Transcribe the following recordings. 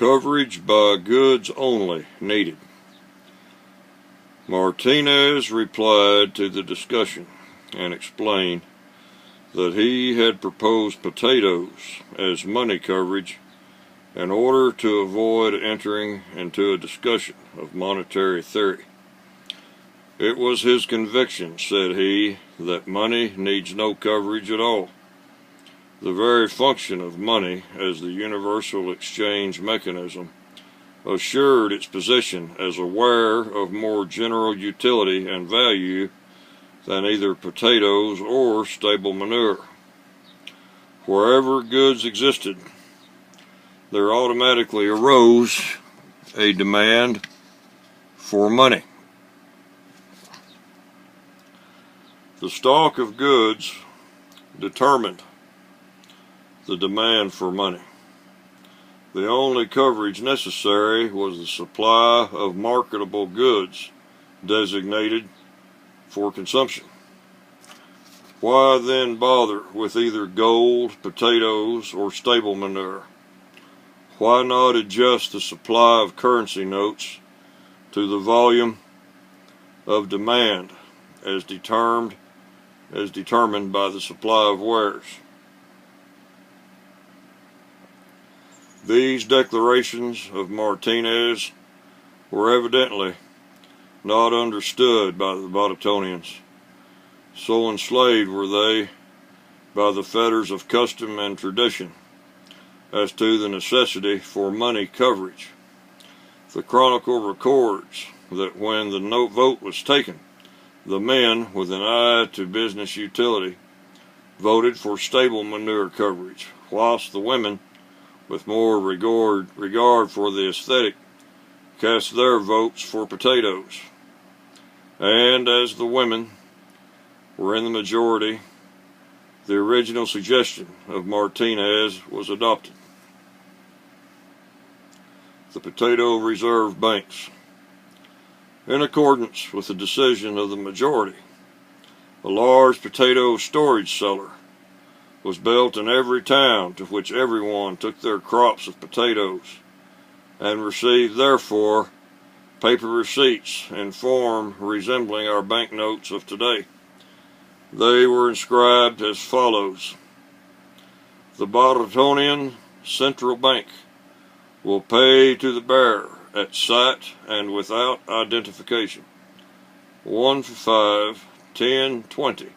Coverage by goods only needed. Martinez replied to the discussion and explained that he had proposed potatoes as money coverage in order to avoid entering into a discussion of monetary theory. It was his conviction, said he, that money needs no coverage at all. The very function of money as the universal exchange mechanism assured its position as aware of more general utility and value than either potatoes or stable manure. Wherever goods existed, there automatically arose a demand for money. The stock of goods determined the demand for money. The only coverage necessary was the supply of marketable goods designated for consumption. Why then bother with either gold, potatoes, or stable manure? Why not adjust the supply of currency notes to the volume of demand as determined by the supply of wares? These declarations of Martinez were evidently not understood by the Baratonians. So enslaved were they by the fetters of custom and tradition as to the necessity for money coverage. The Chronicle records that when the vote was taken, the men, with an eye to business utility, voted for stable manure coverage, whilst the women, with more regard for the aesthetic, cast their votes for potatoes. And as the women were in the majority, the original suggestion of Martinez was adopted. The potato reserve banks. In accordance with the decision of the majority, a large potato storage cellar was built in every town to which everyone took their crops of potatoes and received therefore paper receipts in form resembling our banknotes of today. They were inscribed as follows: The Baratonian Central Bank will pay to the bearer at sight and without identification 1 for 5, 10, 20,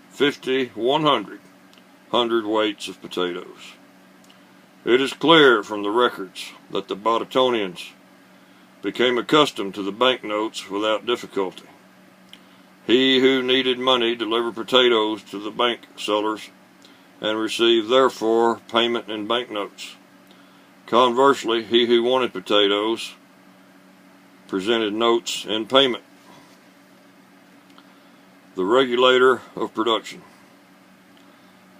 50, 100 weights of potatoes. It is clear from the records that the Baratonians became accustomed to the banknotes without difficulty. He who needed money delivered potatoes to the bank sellers and received therefore payment in banknotes. Conversely, he who wanted potatoes presented notes in payment. The regulator of production.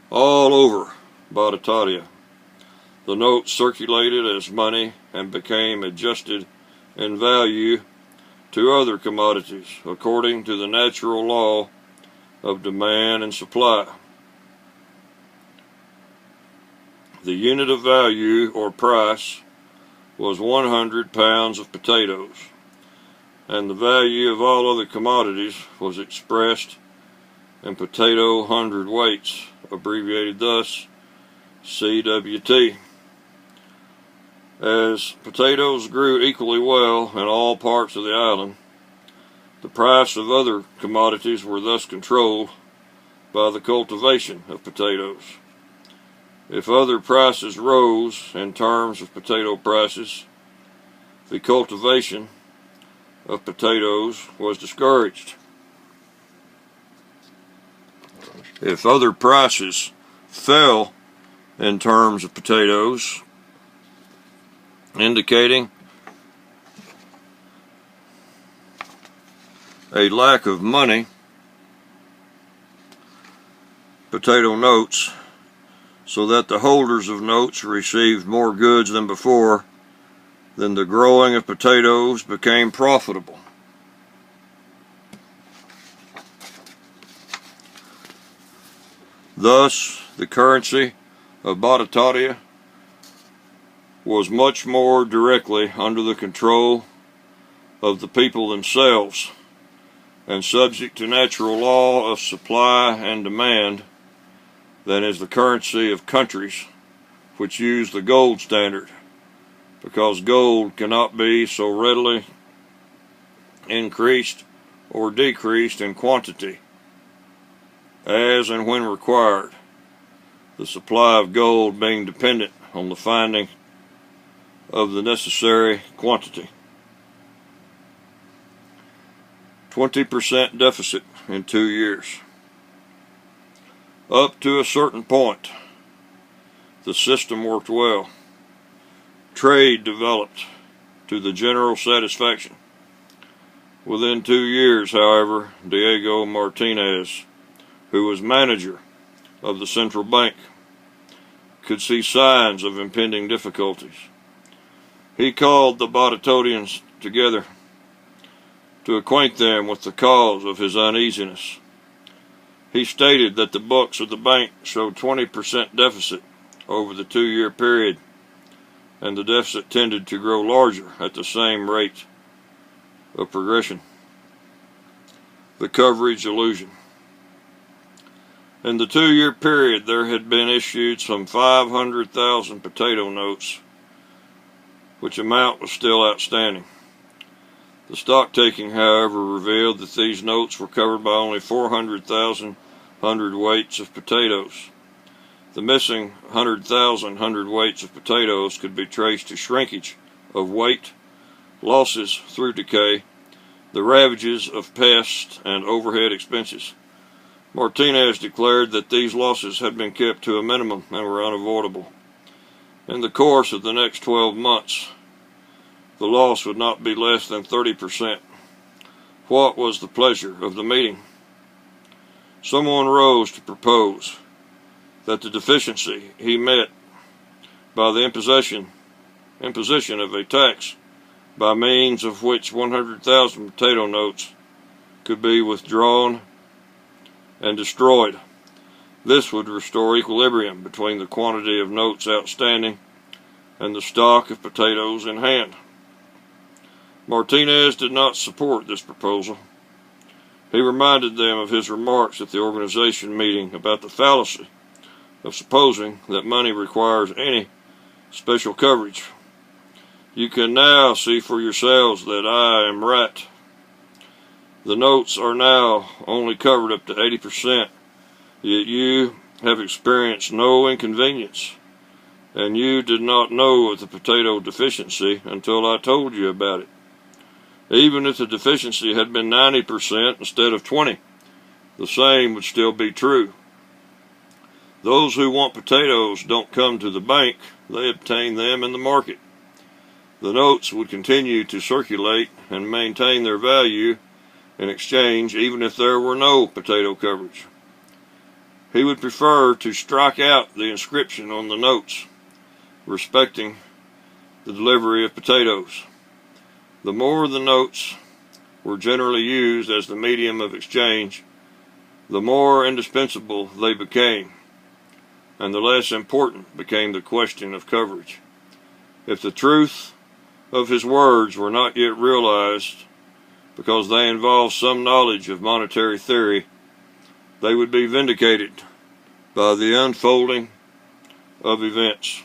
All over Barataria, the notes circulated as money and became adjusted in value to other commodities according to the natural law of demand and supply. The unit of value or price was 100 pounds of potatoes, and the value of all other commodities was expressed in potato hundredweights, abbreviated thus CWT. As potatoes grew equally well in all parts of the island, the price of other commodities were thus controlled by the cultivation of potatoes. If other prices rose in terms of potato prices, the cultivation of potatoes was discouraged. If other prices fell in terms of potatoes, indicating a lack of money, potato notes, so that the holders of notes received more goods than before, then the growing of potatoes became profitable. Thus, the currency of Barataria was much more directly under the control of the people themselves and subject to natural law of supply and demand than is the currency of countries which use the gold standard, because gold cannot be so readily increased or decreased in quantity as and when required, the supply of gold being dependent on the finding of the necessary quantity. 20% deficit in 2 years. Up to a certain point, the system worked well. Trade developed to the general satisfaction. Within 2 years, however, Diego Martinez, who was manager of the central bank, could see signs of impending difficulties. He called the Baratarians together to acquaint them with the cause of his uneasiness. He stated that the books of the bank showed 20% deficit over the 2-year period, and the deficit tended to grow larger at the same rate of progression. The coverage illusion. In the 2-year period, there had been issued some 500,000 potato notes, which amount was still outstanding. The stock taking, however, revealed that these notes were covered by only 400,000 hundredweights of potatoes. The missing 100,000 hundredweights of potatoes could be traced to shrinkage of weight, losses through decay, the ravages of pests, and overhead expenses. Martinez declared that these losses had been kept to a minimum and were unavoidable. In the course of the next 12 months, the loss would not be less than 30%. What was the pleasure of the meeting? Someone rose to propose that the deficiency he met by the imposition of a tax by means of which 100,000 potato notes could be withdrawn and destroyed. This would restore equilibrium between the quantity of notes outstanding and the stock of potatoes in hand. Martinez did not support this proposal. He reminded them of his remarks at the organization meeting about the fallacy of supposing that money requires any special coverage. You can now see for yourselves that I am right. The notes are now only covered up to 80%, yet you have experienced no inconvenience, and you did not know of the potato deficiency until I told you about it. Even if the deficiency had been 90% instead of 20%, the same would still be true. Those who want potatoes don't come to the bank, they obtain them in the market. The notes would continue to circulate and maintain their value in exchange even if there were no potato coverage. He would prefer to strike out the inscription on the notes respecting the delivery of potatoes. The more the notes were generally used as the medium of exchange, the more indispensable they became, and the less important became the question of coverage. If the truth of his words were not yet realized because they involved some knowledge of monetary theory, they would be vindicated by the unfolding of events.